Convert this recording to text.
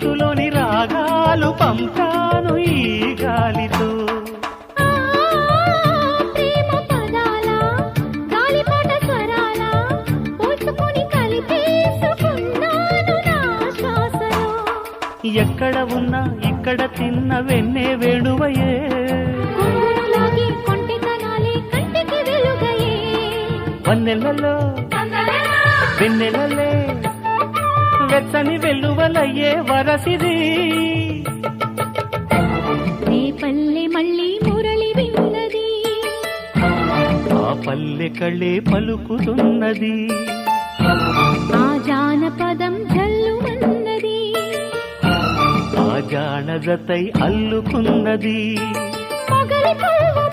గొంతులోని రాగాలు పంపాను ఈ గాలితో. ప్రేమ పదాల గాలిపాట స్వరాల పోల్చుకొని కలిపేసుకున్నాను నా శ్వాసలో. ఎక్కడ ఉన్నా ఇక్కడ తిన్న వెన్నే వేణువయే, కొంగులాగి కొంటెతనాలే కంటికి వెలుగయే. వన్నెలలో వెన్నెలలే వెచ్చని వెల్లువలయ్యే వరసిది. నీ పల్లె మళ్ళీ మురళి విన్నది, ఆ పల్లె కళ్ళే పలుకుతున్నది, ఆ జానపదం జల్లుమన్నది, ఆ జానజతై అల్లుకున్నది. మొగలి పువ్వు